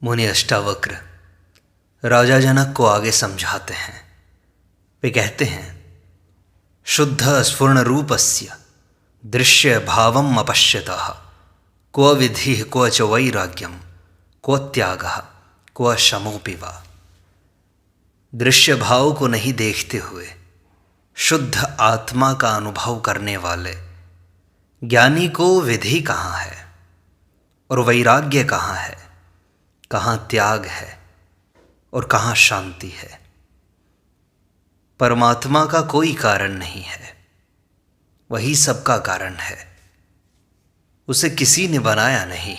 मुनि अष्टावक्र राजा जनक को आगे समझाते हैं। वे कहते हैं, शुद्ध स्फुरण रूपस्य दृश्य भावम अपश्यतः क्व विधि क्व च वैराग्यम क्व त्यागः क्व शमोपि वा। दृश्य भाव को नहीं देखते हुए शुद्ध आत्मा का अनुभव करने वाले ज्ञानी को विधि कहाँ है और वैराग्य कहाँ है, कहाँ त्याग है और कहाँ शांति है। परमात्मा का कोई कारण नहीं है, वही सबका कारण है। उसे किसी ने बनाया नहीं,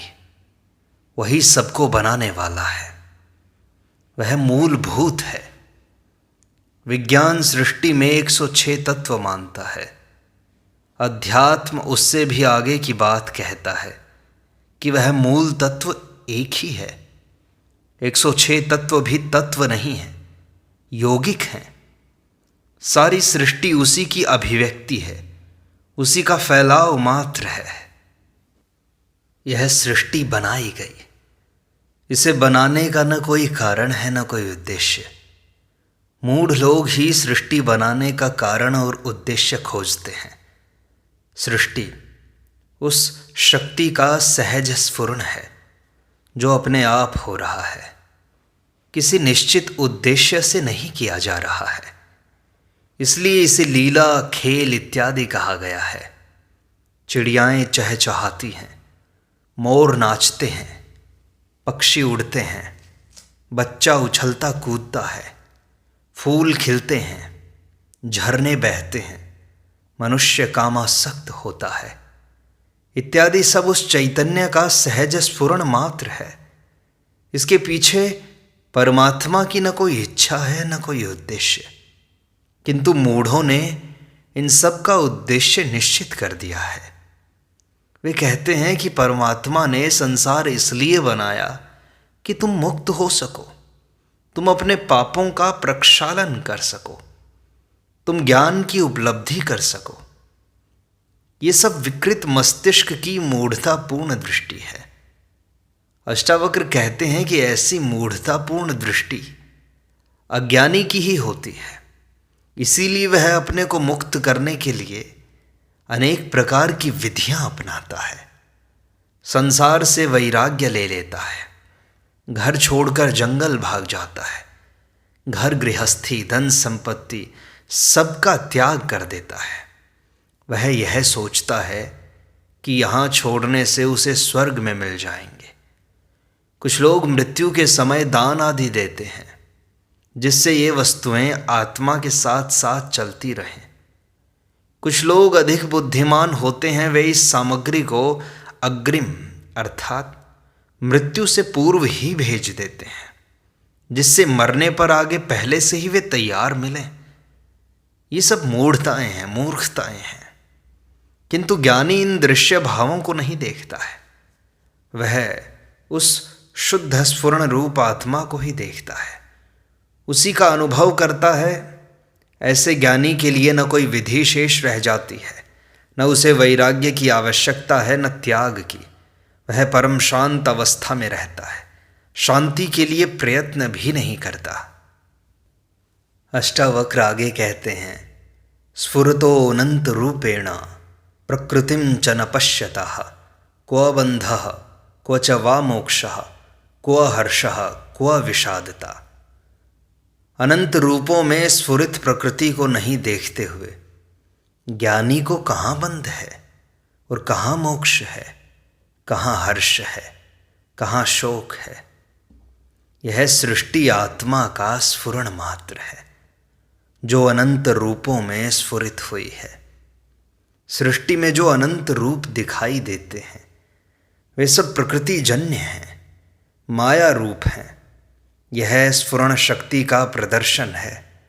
वही सबको बनाने वाला है। वह मूलभूत है। विज्ञान सृष्टि में 106 तत्व मानता है। अध्यात्म उससे भी आगे की बात कहता है कि वह मूल तत्व एक ही है। 106 तत्व भी तत्व नहीं है, यौगिक हैं। सारी सृष्टि उसी की अभिव्यक्ति है, उसी का फैलाव मात्र है। यह सृष्टि बनाई गई, इसे बनाने का न कोई कारण है न कोई उद्देश्य। मूढ़ लोग ही सृष्टि बनाने का कारण और उद्देश्य खोजते हैं। सृष्टि उस शक्ति का सहज स्फुरण है जो अपने आप हो रहा है, किसी निश्चित उद्देश्य से नहीं किया जा रहा है। इसलिए इसे लीला, खेल इत्यादि कहा गया है। चिड़ियाएँ चहचहाती हैं, मोर नाचते हैं, पक्षी उड़ते हैं, बच्चा उछलता कूदता है, फूल खिलते हैं, झरने बहते हैं, मनुष्य कामासक्त होता है, इत्यादि सब उस चैतन्य का सहज स्फुरण मात्र है। इसके पीछे परमात्मा की न कोई इच्छा है न कोई उद्देश्य। किंतु मूढ़ों ने इन सब का उद्देश्य निश्चित कर दिया है। वे कहते हैं कि परमात्मा ने संसार इसलिए बनाया कि तुम मुक्त हो सको, तुम अपने पापों का प्रक्षालन कर सको, तुम ज्ञान की उपलब्धि कर सको। ये सब विकृत मस्तिष्क की मूढ़तापूर्ण दृष्टि है। अष्टावक्र कहते हैं कि ऐसी मूढ़तापूर्ण दृष्टि अज्ञानी की ही होती है। इसीलिए वह अपने को मुक्त करने के लिए अनेक प्रकार की विधियां अपनाता है। संसार से वैराग्य ले लेता है, घर छोड़कर जंगल भाग जाता है, घर गृहस्थी धन संपत्ति सबका त्याग कर देता है। वह यह सोचता है कि यहाँ छोड़ने से उसे स्वर्ग में मिल जाएंगे। कुछ लोग मृत्यु के समय दान आदि देते हैं, जिससे ये वस्तुएं आत्मा के साथ साथ चलती रहें। कुछ लोग अधिक बुद्धिमान होते हैं, वे इस सामग्री को अग्रिम अर्थात मृत्यु से पूर्व ही भेज देते हैं, जिससे मरने पर आगे पहले से ही वे तैयार मिलें। ये सब मूढ़ताएं हैं, मूर्खताएं हैं। किंतु ज्ञानी इन दृश्य भावों को नहीं देखता है, वह उस शुद्ध स्फुरण रूप आत्मा को ही देखता है, उसी का अनुभव करता है। ऐसे ज्ञानी के लिए न कोई विधि शेष रह जाती है, न उसे वैराग्य की आवश्यकता है न त्याग की। वह परम शांत अवस्था में रहता है, शांति के लिए प्रयत्न भी नहीं करता। अष्टावक्र आगे कहते हैं, स्फुरतो अनंत रूपेण प्रकृतिम च न पश्यतः क्व बंधः क्व च वा मोक्षः क्व हर्षः क्व विषादता। अनंत रूपों में स्फुरित प्रकृति को नहीं देखते हुए ज्ञानी को कहाँ बंध है और कहाँ मोक्ष है, कहाँ हर्ष है, कहाँ शोक है। यह सृष्टि आत्मा का स्फुरण मात्र है, जो अनंत रूपों में स्फुरित हुई है। सृष्टि में जो अनंत रूप दिखाई देते हैं वे सब प्रकृति जन्य हैं, माया रूप हैं। यह स्फुरण शक्ति का प्रदर्शन है।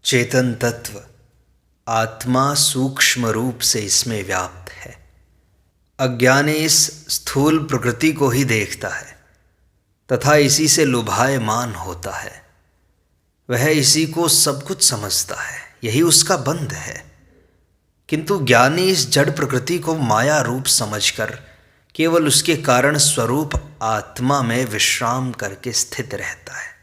चेतन तत्व आत्मा सूक्ष्म रूप से इसमें व्याप्त है। अज्ञानी इस स्थूल प्रकृति को ही देखता है तथा इसी से लुभायमान होता है। वह इसी को सब कुछ समझता है, यही उसका बंध है। किंतु ज्ञानी इस जड़ प्रकृति को माया रूप समझकर केवल उसके कारण स्वरूप आत्मा में विश्राम करके स्थित रहता है।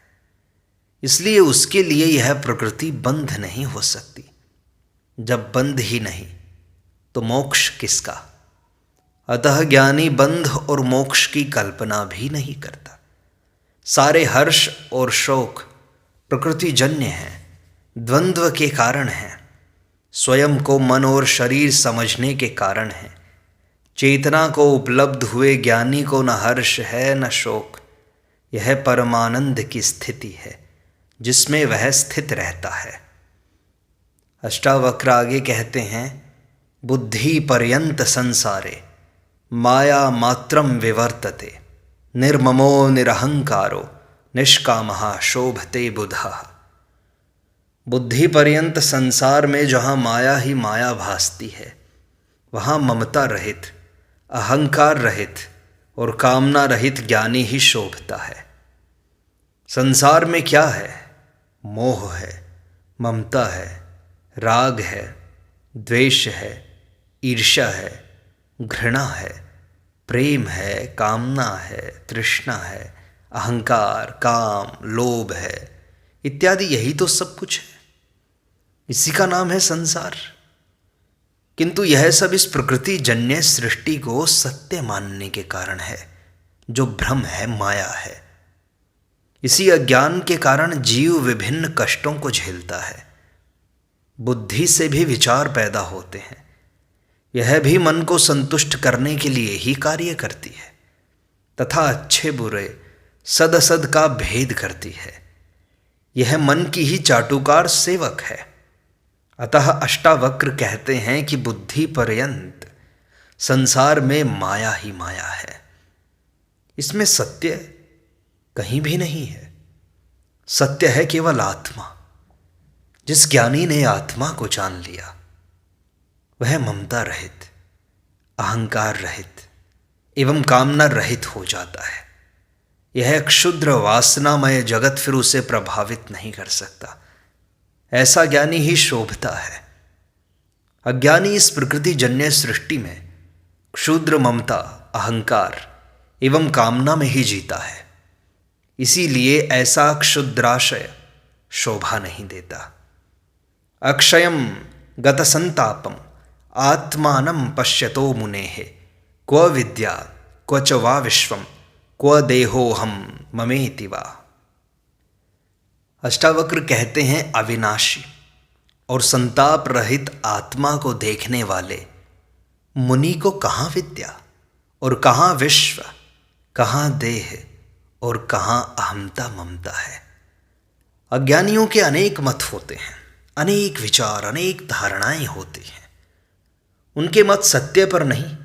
इसलिए उसके लिए यह प्रकृति बंध नहीं हो सकती। जब बंध ही नहीं तो मोक्ष किसका? अतः ज्ञानी बंध और मोक्ष की कल्पना भी नहीं करता। सारे हर्ष और शोक प्रकृतिजन्य हैं, द्वंद्व के कारण हैं, स्वयं को मन और शरीर समझने के कारण हैं। चेतना को उपलब्ध हुए ज्ञानी को न हर्ष है न शोक। यह परमानंद की स्थिति है जिसमें वह स्थित रहता है। अष्टावक्र आगे कहते हैं, बुद्धि पर्यंत संसारे माया मात्रम विवर्तते, निर्ममो निरहंकारो निष्कामः शोभते बुधः। बुद्धि पर्यंत संसार में जहाँ माया ही माया भासती है, वहाँ ममता रहित, अहंकार रहित और कामना रहित ज्ञानी ही शोभता है। संसार में क्या है? मोह है, ममता है, राग है, द्वेष है, ईर्ष्या है, घृणा है, प्रेम है, कामना है, तृष्णा है, अहंकार, काम, लोभ है इत्यादि। यही तो सब कुछ है। इसी का नाम है संसार। किंतु यह सब इस प्रकृति जन्य सृष्टि को सत्य मानने के कारण है, जो भ्रम है, माया है। इसी अज्ञान के कारण जीव विभिन्न कष्टों को झेलता है। बुद्धि से भी विचार पैदा होते हैं, यह भी मन को संतुष्ट करने के लिए ही कार्य करती है तथा अच्छे बुरे सद असद का भेद करती है। यह मन की ही चाटुकार सेवक है। अतः अष्टावक्र कहते हैं कि बुद्धि पर्यंत संसार में माया ही माया है। इसमें सत्य कहीं भी नहीं है। सत्य है केवल आत्मा। जिस ज्ञानी ने आत्मा को जान लिया वह ममता रहित, अहंकार रहित एवं कामना रहित हो जाता है। यह क्षुद्र वासनामय जगत फिर उसे प्रभावित नहीं कर सकता। ऐसा ज्ञानी ही शोभता है। अज्ञानी इस प्रकृति जन्य सृष्टि में क्षुद्र ममता, अहंकार एवं कामना में ही जीता है। इसीलिए ऐसा क्षुद्राशय शोभा नहीं देता। अक्षयम गतसंतापम आत्मानं पश्यतो मुनेः, क्व विद्या क्व च वा विश्वम क्व देहोहम ममेति वा। अष्टावक्र कहते हैं, अविनाशी और संताप रहित आत्मा को देखने वाले मुनि को कहाँ विद्या और कहाँ विश्व, कहाँ देह और कहाँ अहमता ममता है। अज्ञानियों के अनेक मत होते हैं, अनेक विचार, अनेक धारणाएं होती हैं। उनके मत सत्य पर नहीं,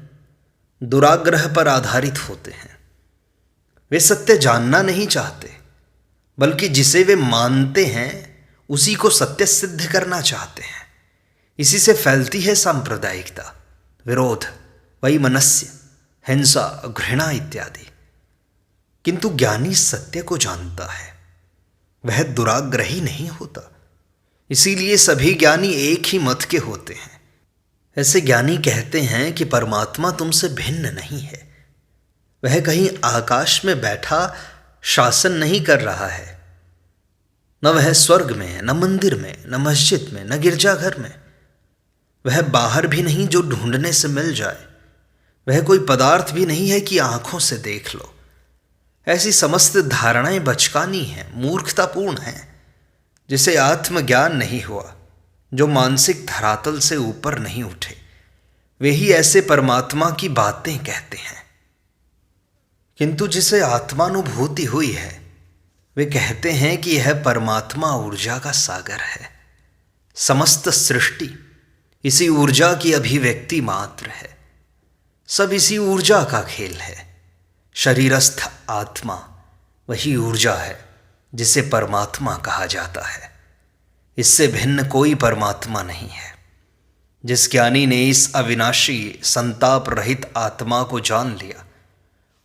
दुराग्रह पर आधारित होते हैं। वे सत्य जानना नहीं चाहते, बल्कि जिसे वे मानते हैं उसी को सत्य सिद्ध करना चाहते हैं। इसी से फैलती है सांप्रदायिकता, विरोध, वैमनस्य, हिंसा, घृणा इत्यादि। किंतु ज्ञानी सत्य को जानता है, वह दुराग्रही नहीं होता। इसीलिए सभी ज्ञानी एक ही मत के होते हैं। ऐसे ज्ञानी कहते हैं कि परमात्मा तुमसे भिन्न नहीं है। वह कहीं आकाश में बैठा शासन नहीं कर रहा है। न वह स्वर्ग में है, न मंदिर में, न मस्जिद में, न गिरजाघर में। वह बाहर भी नहीं जो ढूंढने से मिल जाए। वह कोई पदार्थ भी नहीं है कि आंखों से देख लो। ऐसी समस्त धारणाएं बचकानी हैं, मूर्खतापूर्ण हैं। जिसे आत्मज्ञान नहीं हुआ, जो मानसिक धरातल से ऊपर नहीं उठे, वे ही ऐसे परमात्मा की बातें कहते हैं। किंतु जिसे आत्मानुभूति हुई है, वे कहते हैं कि यह परमात्मा ऊर्जा का सागर है। समस्त सृष्टि इसी ऊर्जा की अभिव्यक्ति मात्र है। सब इसी ऊर्जा का खेल है। शरीरस्थ आत्मा वही ऊर्जा है जिसे परमात्मा कहा जाता है। इससे भिन्न कोई परमात्मा नहीं है। जिस ज्ञानी ने इस अविनाशी संताप रहित आत्मा को जान लिया,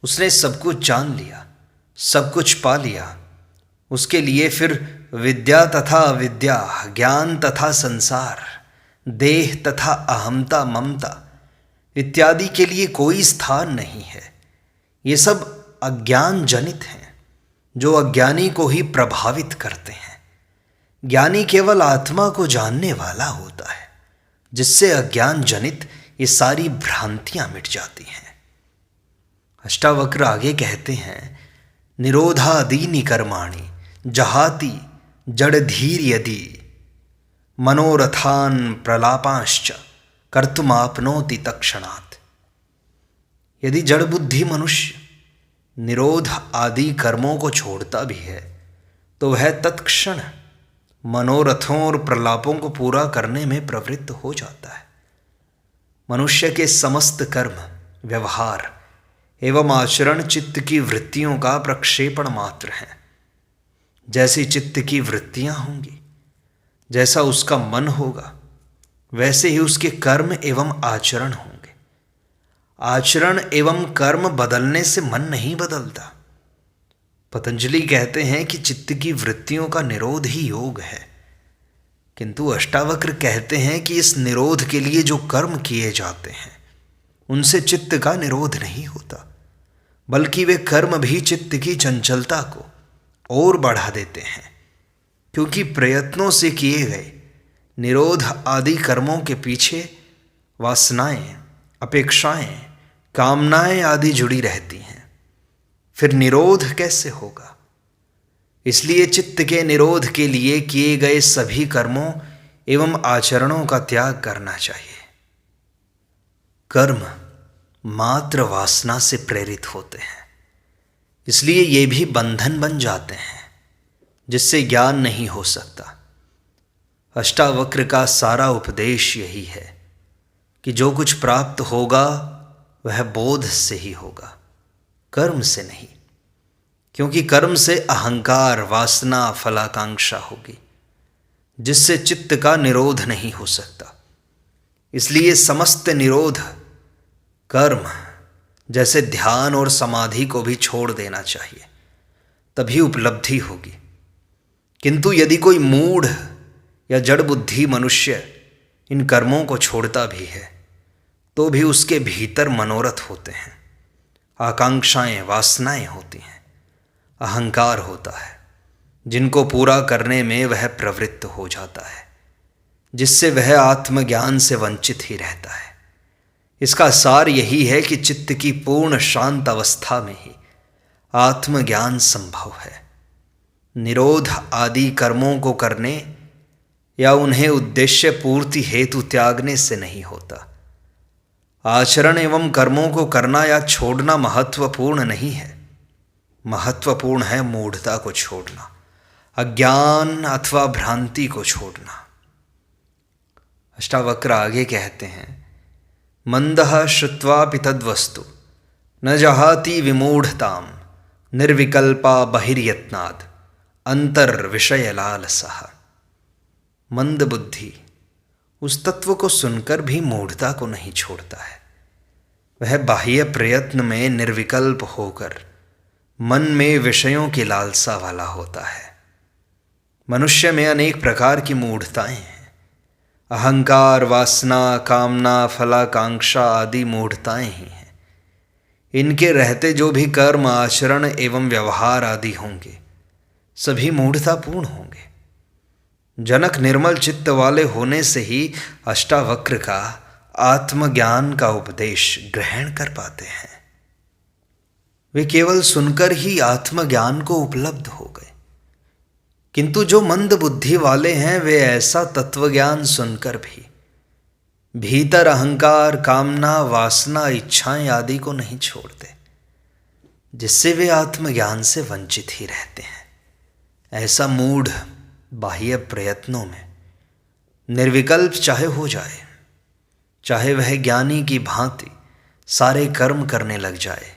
उसने सब कुछ जान लिया, सब कुछ पा लिया। उसके लिए फिर विद्या तथा अविद्या, ज्ञान तथा संसार, देह तथा अहमता ममता, इत्यादि के लिए कोई स्थान नहीं है। ये सब अज्ञान जनित हैं, जो अज्ञानी को ही प्रभावित करते हैं। ज्ञानी केवल आत्मा को जानने वाला होता है, जिससे अज्ञान जनित ये सारी भ्रांतियां मिट जाती हैं। अष्टावक्र आगे कहते हैं, निरोधादीनि कर्माणि जहाति जड़धीर यदि मनोरथान प्रलापांश्च कर्तुमाप्नोति तत्क्षणात्। यदि जड़ बुद्धि मनुष्य निरोध आदि कर्मों को छोड़ता भी है तो वह तत्क्षण मनोरथों और प्रलापों को पूरा करने में प्रवृत्त हो जाता है। मनुष्य के समस्त कर्म, व्यवहार एवं आचरण चित्त की वृत्तियों का प्रक्षेपण मात्र है। जैसी चित्त की वृत्तियां होंगी, जैसा उसका मन होगा, वैसे ही उसके कर्म एवं आचरण होंगे। आचरण एवं कर्म बदलने से मन नहीं बदलता। पतंजलि कहते हैं कि चित्त की वृत्तियों का निरोध ही योग है, किंतु अष्टावक्र कहते हैं कि इस निरोध के लिए जो कर्म किए जाते हैं उनसे चित्त का निरोध नहीं होता, बल्कि वे कर्म भी चित्त की चंचलता को और बढ़ा देते हैं। क्योंकि प्रयत्नों से किए गए निरोध आदि कर्मों के पीछे वासनाएं, अपेक्षाएं, कामनाएं आदि जुड़ी रहती हैं। फिर निरोध कैसे होगा? इसलिए चित्त के निरोध के लिए किए गए सभी कर्मों एवं आचरणों का त्याग करना चाहिए। कर्म मात्र वासना से प्रेरित होते हैं, इसलिए ये भी बंधन बन जाते हैं, जिससे ज्ञान नहीं हो सकता। अष्टावक्र का सारा उपदेश यही है कि जो कुछ प्राप्त होगा वह बोध से ही होगा, कर्म से नहीं। क्योंकि कर्म से अहंकार, वासना, फलाकांक्षा होगी, जिससे चित्त का निरोध नहीं हो सकता। इसलिए समस्त निरोध कर्म जैसे ध्यान और समाधि को भी छोड़ देना चाहिए, तभी उपलब्धि होगी। किंतु यदि कोई मूढ़ या जड़ बुद्धि मनुष्य इन कर्मों को छोड़ता भी है तो भी उसके भीतर मनोरथ होते हैं, आकांक्षाएं, वासनाएं होती हैं, अहंकार होता है, जिनको पूरा करने में वह प्रवृत्त हो जाता है, जिससे वह आत्मज्ञान से वंचित ही रहता है। इसका सार यही है कि चित्त की पूर्ण शांत अवस्था में ही आत्मज्ञान संभव है। निरोध आदि कर्मों को करने या उन्हें उद्देश्य पूर्ति हेतु त्यागने से नहीं होता। आचरण एवं कर्मों को करना या छोड़ना महत्वपूर्ण नहीं है, महत्वपूर्ण है मूढ़ता को छोड़ना, अज्ञान अथवा भ्रांति को छोड़ना। अष्टावक्र आगे कहते हैं, मंदः श्रुत्वापि तद्वस्तु न जहाति विमूढ़ताम निर्विकल्पा बहिर्यत्नाद अंतर विषय लालसः। मंद बुद्धि उस तत्व को सुनकर भी मूढ़ता को नहीं छोड़ता है। वह बाह्य प्रयत्न में निर्विकल्प होकर मन में विषयों की लालसा वाला होता है। मनुष्य में अनेक प्रकार की मूढ़ताएं हैं। अहंकार, वासना, कामना, फलाकांक्षा आदि मूढ़ताएं ही हैं। इनके रहते जो भी कर्म, आचरण एवं व्यवहार आदि होंगे सभी मूढ़तापूर्ण होंगे। जनक निर्मल चित्त वाले होने से ही अष्टावक्र का आत्मज्ञान का उपदेश ग्रहण कर पाते हैं। वे केवल सुनकर ही आत्मज्ञान को उपलब्ध हो गए। किंतु जो मंद बुद्धि वाले हैं वे ऐसा तत्वज्ञान सुनकर भी भीतर अहंकार, कामना, वासना, इच्छाएं आदि को नहीं छोड़ते, जिससे वे आत्मज्ञान से वंचित ही रहते हैं। ऐसा मूढ़ बाह्य प्रयत्नों में निर्विकल्प चाहे हो जाए, चाहे वह ज्ञानी की भांति सारे कर्म करने लग जाए,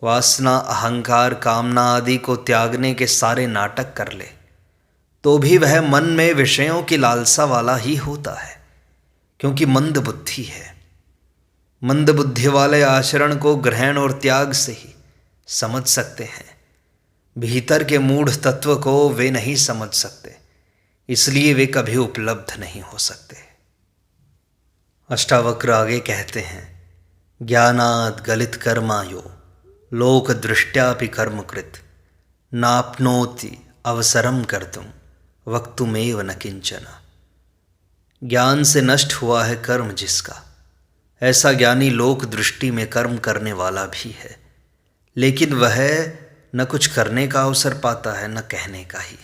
वासना, अहंकार, कामना आदि को त्यागने के सारे नाटक कर ले, तो भी वह मन में विषयों की लालसा वाला ही होता है, क्योंकि मंद बुद्धि है। मंद बुद्धि वाले आचरण को ग्रहण और त्याग से ही समझ सकते हैं, भीतर के मूढ़ तत्व को वे नहीं समझ सकते, इसलिए वे कभी उपलब्ध नहीं हो सकते। अष्टावक्र आगे कहते हैं, ज्ञानाद् गलित कर्मा यो लोक दृष्ट्यापि कर्मकृत नाप्नोति अवसरम कर्तुम वक्तुमेव न किंचन। ज्ञान से नष्ट हुआ है कर्म जिसका, ऐसा ज्ञानी लोक दृष्टि में कर्म करने वाला भी है, लेकिन वह न कुछ करने का अवसर पाता है न कहने का ही।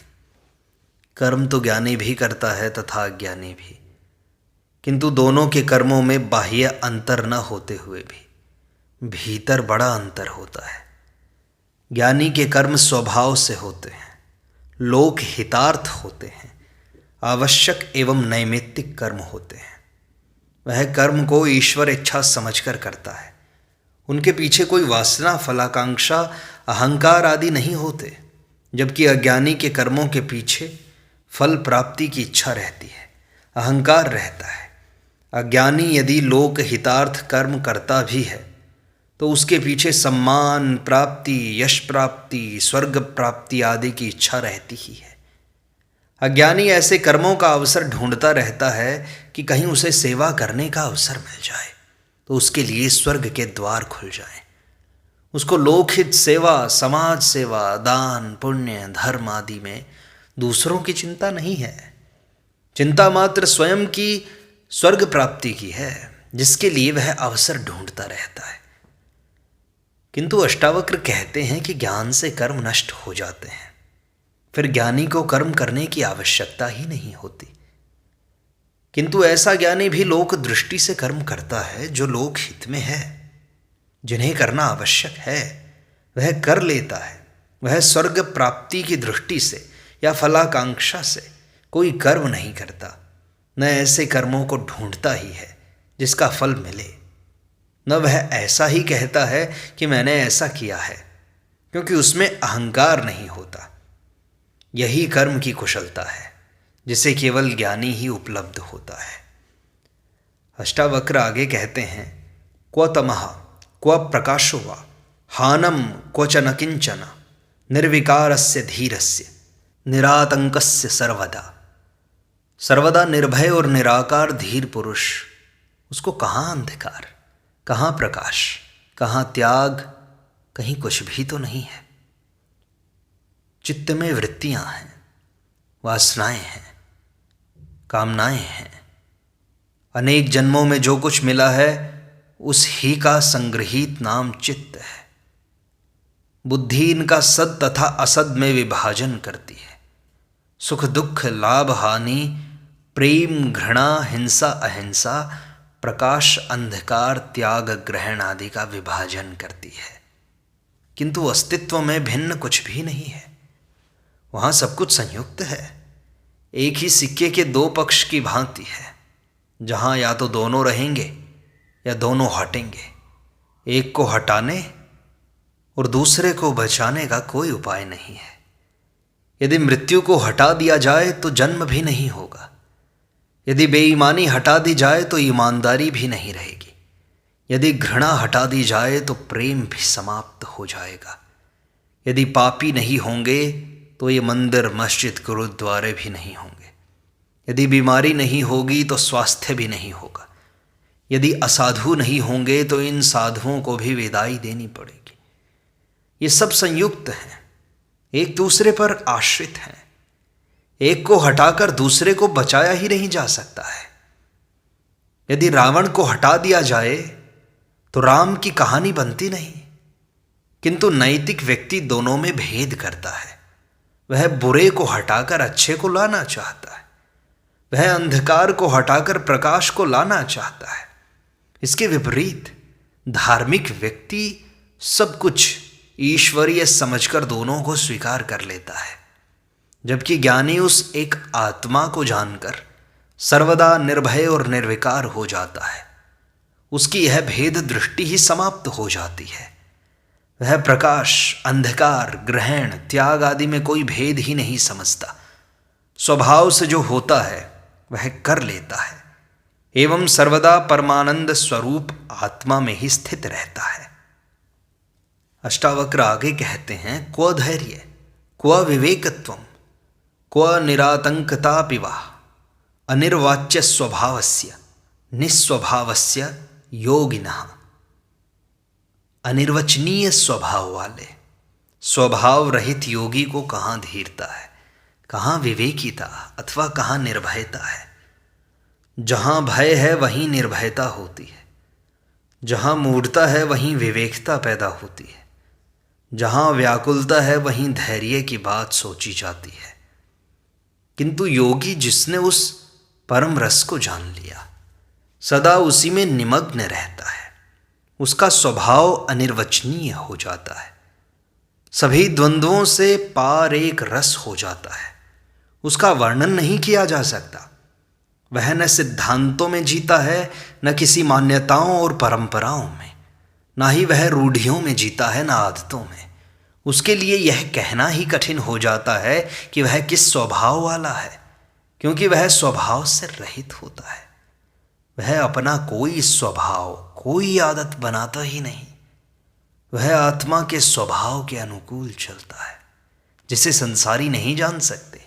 कर्म तो ज्ञानी भी करता है तथा अज्ञानी भी, किंतु दोनों के कर्मों में बाह्य अंतर न होते हुए भी भीतर बड़ा अंतर होता है। ज्ञानी के कर्म स्वभाव से होते हैं, लोक हितार्थ होते हैं, आवश्यक एवं नैमित्तिक कर्म होते हैं। वह कर्म को ईश्वर इच्छा समझकर करता है। उनके पीछे कोई वासना, फलाकांक्षा, अहंकार आदि नहीं होते, जबकि अज्ञानी के कर्मों के पीछे फल प्राप्ति की इच्छा रहती है, अहंकार रहता है। अज्ञानी यदि लोक हितार्थ कर्म करता भी है तो उसके पीछे सम्मान प्राप्ति, यश प्राप्ति, स्वर्ग प्राप्ति आदि की इच्छा रहती ही है। अज्ञानी ऐसे कर्मों का अवसर ढूंढता रहता है कि कहीं उसे सेवा करने का अवसर मिल जाए तो उसके लिए स्वर्ग के द्वार खुल जाएं। उसको लोकहित सेवा, समाज सेवा, दान, पुण्य, धर्म आदि में दूसरों की चिंता नहीं है। चिंता मात्र स्वयं की स्वर्ग प्राप्ति की है, जिसके लिए वह अवसर ढूंढता रहता है। किंतु अष्टावक्र कहते हैं कि ज्ञान से कर्म नष्ट हो जाते हैं, फिर ज्ञानी को कर्म करने की आवश्यकता ही नहीं होती। किंतु ऐसा ज्ञानी भी लोक दृष्टि से कर्म करता है जो लोक हित में है, जिन्हें करना आवश्यक है वह कर लेता है। वह स्वर्ग प्राप्ति की दृष्टि से या फलाकांक्षा से कोई कर्म नहीं करता, न ऐसे कर्मों को ढूंढता ही है जिसका फल मिले, न वह ऐसा ही कहता है कि मैंने ऐसा किया है, क्योंकि उसमें अहंकार नहीं होता। यही कर्म की कुशलता है जिसे केवल ज्ञानी ही उपलब्ध होता है। अष्टावक्र आगे कहते हैं, क्व तमः क्व प्रकाशो वा हानम क्वच न किंचन निर्विकारस्य धीरस्य निरातंकस्य सर्वदा। सर्वदा निर्भय और निराकार धीर पुरुष, उसको कहाँ अंधकार, कहाँ प्रकाश, कहाँ त्याग, कहीं कुछ भी तो नहीं है। चित्त में वृत्तियां हैं, वासनाएं हैं, कामनाएं हैं। अनेक जन्मों में जो कुछ मिला है उस ही का संग्रहित नाम चित्त है। बुद्धि इनका सद तथा असद में विभाजन करती है। सुख दुख, लाभ हानि, प्रेम घृणा, हिंसा अहिंसा, प्रकाश अंधकार, त्याग ग्रहण आदि का विभाजन करती है। किंतु अस्तित्व में भिन्न कुछ भी नहीं है, वहाँ सब कुछ संयुक्त है। एक ही सिक्के के दो पक्ष की भांति है, जहाँ या तो दोनों रहेंगे या दोनों हटेंगे। एक को हटाने और दूसरे को बचाने का कोई उपाय नहीं है। यदि मृत्यु को हटा दिया जाए तो जन्म भी नहीं होगा। यदि बेईमानी हटा दी जाए तो ईमानदारी भी नहीं रहेगी। यदि घृणा हटा दी जाए तो प्रेम भी समाप्त हो जाएगा। यदि पापी नहीं होंगे तो ये मंदिर, मस्जिद, गुरुद्वारे भी नहीं होंगे। यदि बीमारी नहीं होगी तो स्वास्थ्य भी नहीं होगा। यदि असाधु नहीं होंगे तो इन साधुओं को भी विदाई देनी पड़ेगी। ये सब संयुक्त हैं, एक दूसरे पर आश्रित हैं। एक को हटाकर दूसरे को बचाया ही नहीं जा सकता है। यदि रावण को हटा दिया जाए तो राम की कहानी बनती नहीं। किंतु नैतिक व्यक्ति दोनों में भेद करता है। वह बुरे को हटाकर अच्छे को लाना चाहता है, वह अंधकार को हटाकर प्रकाश को लाना चाहता है। इसके विपरीत धार्मिक व्यक्ति सब कुछ ईश्वरीय समझकर दोनों को स्वीकार कर लेता है, जबकि ज्ञानी उस एक आत्मा को जानकर सर्वदा निर्भय और निर्विकार हो जाता है। उसकी यह भेद दृष्टि ही समाप्त हो जाती है। वह प्रकाश, अंधकार, ग्रहण, त्याग आदि में कोई भेद ही नहीं समझता। स्वभाव से जो होता है वह कर लेता है एवं सर्वदा परमानंद स्वरूप आत्मा में ही स्थित रहता है। अष्टावक्र आगे कहते हैं, क्व धैर्य, क्व विवेकत्वम, क्व निरातंकतापि वा अनिर्वाच्य स्वभावस्य निस्वभावस्य योगिनः। अनिर्वचनीय स्वभाव वाले, स्वभाव रहित योगी को कहाँ धीरता है, कहाँ विवेकिता अथवा कहाँ निर्भयता है। जहाँ भय है वहीं निर्भयता होती है, जहाँ मूढ़ता है वहीं विवेकता पैदा होती है, जहाँ व्याकुलता है वहीं धैर्य की बात सोची जाती है। किंतु योगी जिसने उस परम रस को जान लिया, सदा उसी में निमग्न रहता है, उसका स्वभाव अनिर्वचनीय हो जाता है, सभी द्वंद्वों से पार एक रस हो जाता है, उसका वर्णन नहीं किया जा सकता। वह न सिद्धांतों में जीता है, न किसी मान्यताओं और परंपराओं में, ना ही वह रूढ़ियों में जीता है, न आदतों में। उसके लिए यह कहना ही कठिन हो जाता है कि वह किस स्वभाव वाला है, क्योंकि वह स्वभाव से रहित होता है। वह अपना कोई स्वभाव, कोई आदत बनाता ही नहीं। वह आत्मा के स्वभाव के अनुकूल चलता है, जिसे संसारी नहीं जान सकते।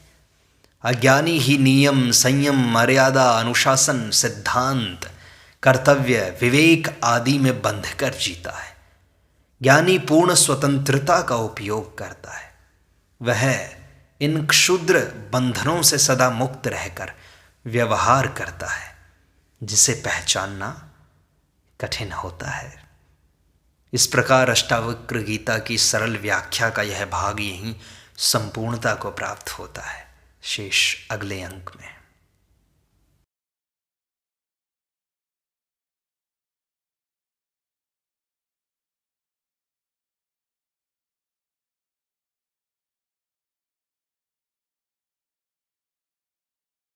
अज्ञानी ही नियम, संयम, मर्यादा, अनुशासन, सिद्धांत, कर्तव्य, विवेक आदि में बंध कर जीता है। ज्ञानी पूर्ण स्वतंत्रता का उपयोग करता है। वह इन क्षुद्र बंधनों से सदा मुक्त रहकर व्यवहार करता है, जिसे पहचानना कठिन होता है। इस प्रकार अष्टावक्र गीता की सरल व्याख्या का यह भाग यहीं संपूर्णता को प्राप्त होता है। शेष अगले अंक में।